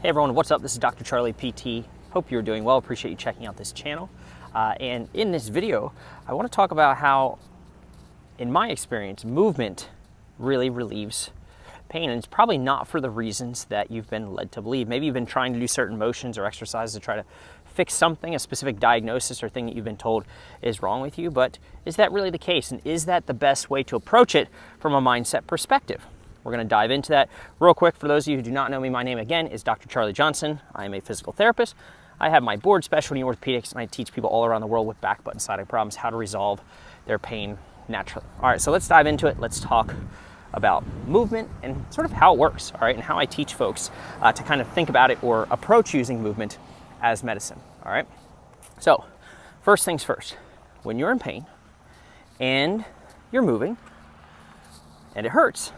Hey everyone, what's up? This is Dr. Charlie PT. Hope you're doing well. Appreciate you checking out this channel. And in this video, I want to talk about how, in my experience, movement really relieves pain. And it's probably not for the reasons that you've been led to believe. Maybe you've been trying to do certain motions or exercises to try to fix something, a specific diagnosis or thing that you've been told is wrong with you. But is that really the case? And is that the best way to approach it from a mindset perspective? We're going to dive into that real quick. For those of you who do not know me, my name again is Dr. Charlie Johnson. I am a physical therapist. I have my board specialty in orthopedics, and I teach people all around the world with back, butt, and sciatic problems how to resolve their pain naturally. All right, so let's dive into it. Let's talk about movement and sort of how it works, all right, and how I teach folks to kind of think about it or approach using movement as medicine, all right? So first things first, when you're in pain and you're moving and it hurts,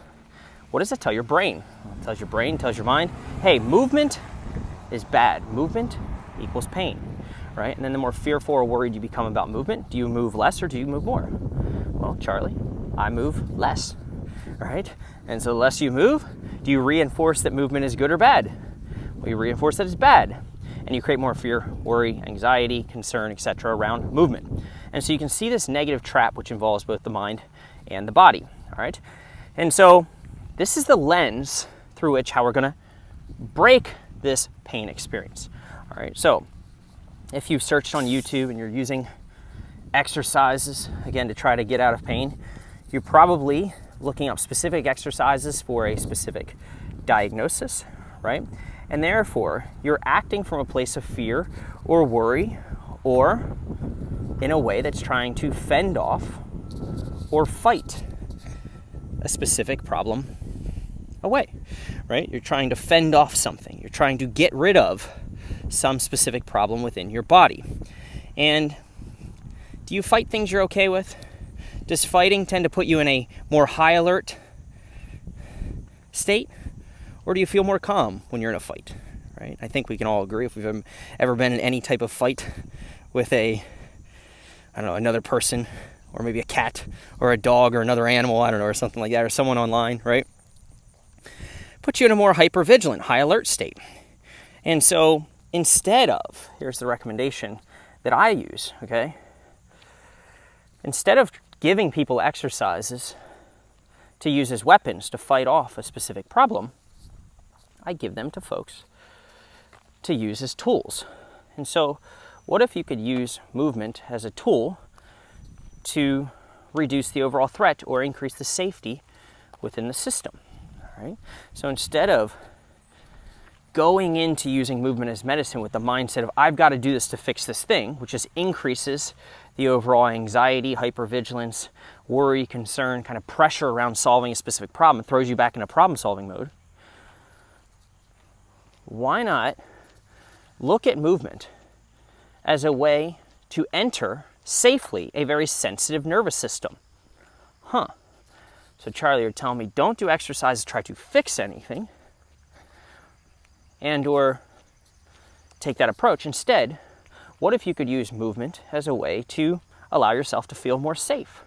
what does it tell your brain? It tells your brain, tells your mind, hey, movement is bad. Movement equals pain, right? And then the more fearful or worried you become about movement, do you move less or do you move more? Well, Charlie, I move less, right? And so the less you move, do you reinforce that movement is good or bad? Well, you reinforce that it's bad. And you create more fear, worry, anxiety, concern, etc. around movement. And so you can see this negative trap, which involves both the mind and the body, all right? And so this is the lens through which how we're going to break this pain experience. All right, so if you've searched on YouTube and you're using exercises, again, to try to get out of pain, you're probably looking up specific exercises for a specific diagnosis, right? And therefore, you're acting from a place of fear or worry or in a way that's trying to fend off or fight a specific problem away, right? You're trying to fend off something. You're trying to get rid of some specific problem within your body. And do you fight things you're okay with? Does fighting tend to put you in a more high alert state? Or do you feel more calm when you're in a fight, right? I think we can all agree if we've ever been in any type of fight with another person, or maybe a cat or a dog or another animal, I don't know, or something like that, or someone online, right? Puts you in a more hyper-vigilant, high alert state. And so instead of, here's the recommendation that I use, okay? Instead of giving people exercises to use as weapons to fight off a specific problem, I give them to folks to use as tools. And so what if you could use movement as a tool to reduce the overall threat or increase the safety within the system? Right? So instead of going into using movement as medicine with the mindset of I've got to do this to fix this thing, which just increases the overall anxiety, hypervigilance, worry, concern, kind of pressure around solving a specific problem, it throws you back into problem-solving mode. Why not look at movement as a way to enter safely a very sensitive nervous system? So Charlie, you're telling me don't do exercise to try to fix anything and or take that approach. Instead, what if you could use movement as a way to allow yourself to feel more safe,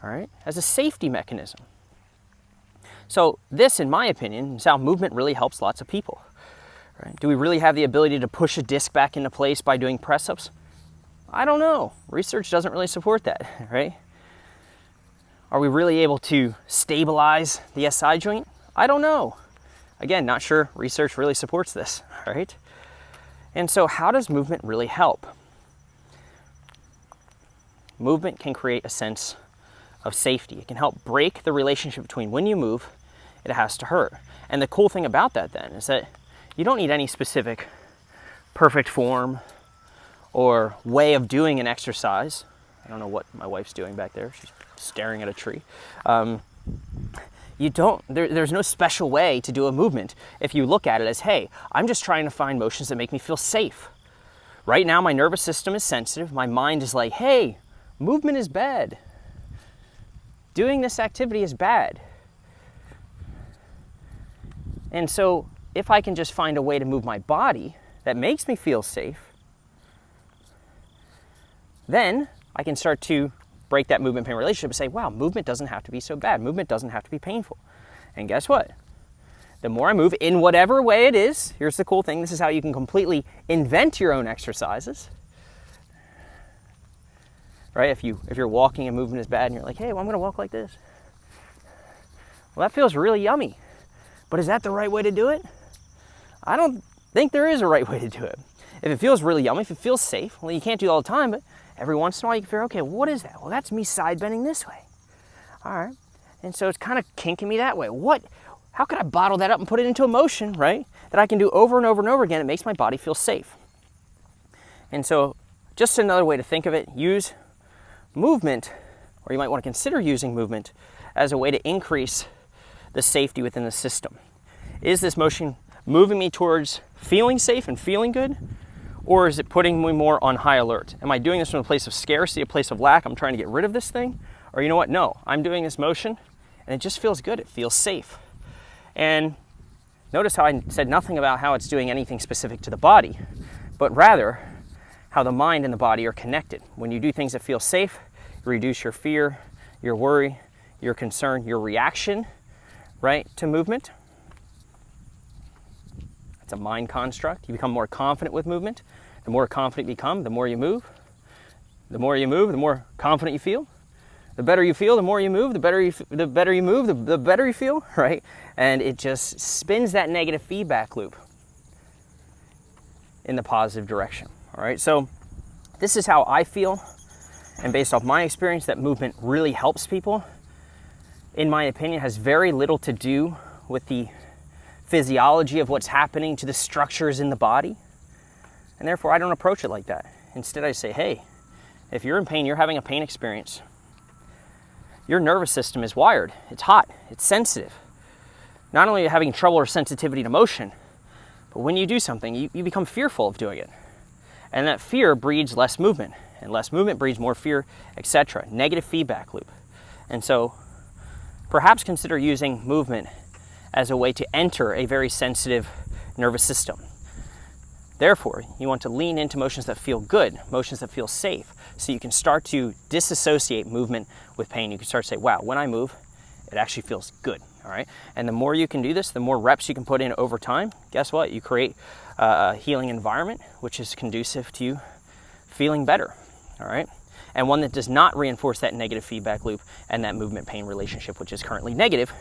all right, as a safety mechanism? So this, in my opinion, is how movement really helps lots of people, right? Do we really have the ability to push a disc back into place by doing press-ups? I don't know. Research doesn't really support that, right? Are we really able to stabilize the SI joint? I don't know. Again, not sure research really supports this, right? And so how does movement really help? Movement can create a sense of safety. It can help break the relationship between when you move, it has to hurt. And the cool thing about that then is that you don't need any specific perfect form or way of doing an exercise. I don't know what my wife's doing back there. She's staring at a tree. There's no special way to do a movement if you look at it as, hey, I'm just trying to find motions that make me feel safe. Right now, my nervous system is sensitive. My mind is like, hey, movement is bad. Doing this activity is bad. And so if I can just find a way to move my body that makes me feel safe, then I can start to break that movement-pain relationship and say, wow, movement doesn't have to be so bad. Movement doesn't have to be painful. And guess what? the more I move in whatever way it is. Here's the cool thing. This is how you can completely invent your own exercises. Right? If you're walking and movement is bad and you're like, hey, well, I'm going to walk like this. Well, that feels really yummy. But is that the right way to do it? I don't think there is a right way to do it. If it feels really yummy, if it feels safe, well, you can't do it all the time, but every once in a while you can figure, okay, well, what is that? Well, that's me side bending this way. All right. And so it's kind of kinking me that way. How could I bottle that up and put it into a motion, right? That I can do over and over and over again. It makes my body feel safe. And so just another way to think of it, use movement, or you might want to consider using movement as a way to increase the safety within the system. Is this motion moving me towards feeling safe and feeling good? Or is it putting me more on high alert? Am I doing this from a place of scarcity, a place of lack? I'm trying to get rid of this thing? Or you know what? No, I'm doing this motion and it just feels good. It feels safe. And notice how I said nothing about how it's doing anything specific to the body, but rather how the mind and the body are connected. When you do things that feel safe, you reduce your fear, your worry, your concern, your reaction, right, to movement. It's a mind construct. You become more confident with movement. The more confident you become, the more you move. The more you move, the more confident you feel. The better you feel, the more you move. The better you move, the better you feel, right? And it just spins that negative feedback loop in the positive direction. All right, so this is how I feel, and based off my experience, that movement really helps people. In my opinion, has very little to do with the physiology of what's happening to the structures in the body. And therefore, I don't approach it like that. Instead, I say, hey, if you're in pain, you're having a pain experience. Your nervous system is wired. It's hot. It's sensitive. Not only are you having trouble or sensitivity to motion, but when you do something, you become fearful of doing it. And that fear breeds less movement. And less movement breeds more fear, etc. Negative feedback loop. And so, perhaps consider using movement as a way to enter a very sensitive nervous system. Therefore, you want to lean into motions that feel good, motions that feel safe, so you can start to disassociate movement with pain. You can start to say, wow, when I move, it actually feels good, all right? And the more you can do this, the more reps you can put in over time, guess what? You create a healing environment, which is conducive to you feeling better, all right? And one that does not reinforce that negative feedback loop and that movement-pain relationship, which is currently negative,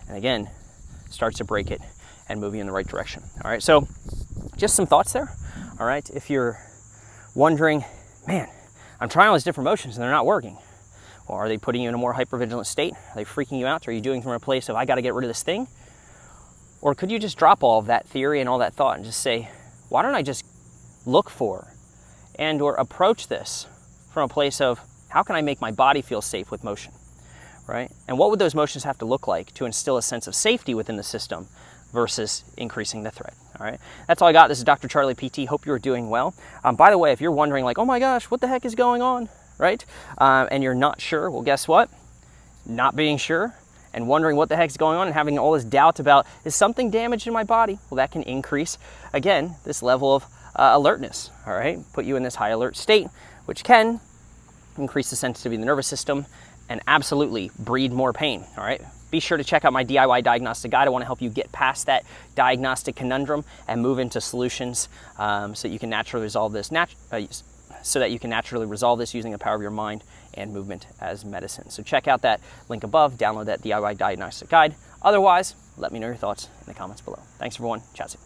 and again, starts to break it and move you in the right direction. All right, so just some thoughts there. All right, if you're wondering, man, I'm trying all these different motions and they're not working. Well, are they putting you in a more hypervigilant state? Are they freaking you out? Are you doing from a place of, I got to get rid of this thing? Or could you just drop all of that theory and all that thought and just say, why don't I just look for and or approach this from a place of, how can I make my body feel safe with motion? Right? And what would those motions have to look like to instill a sense of safety within the system versus increasing the threat? All right. That's all I got. This is Dr. Charlie PT. Hope you're doing well. By the way, if you're wondering like, oh my gosh, what the heck is going on? Right? And you're not sure. Well, guess what? Not being sure and wondering what the heck's going on and having all this doubt about, is something damaged in my body? Well, that can increase, again, this level of alertness. All right. Put you in this high alert state, which can increase the sensitivity of the nervous system and absolutely breed more pain, all right? Be sure to check out my DIY diagnostic guide. I want to help you get past that diagnostic conundrum and move into solutions so that you can naturally resolve this, using the power of your mind and movement as medicine. So check out that link above, download that DIY diagnostic guide. Otherwise, let me know your thoughts in the comments below. Thanks everyone, chat soon.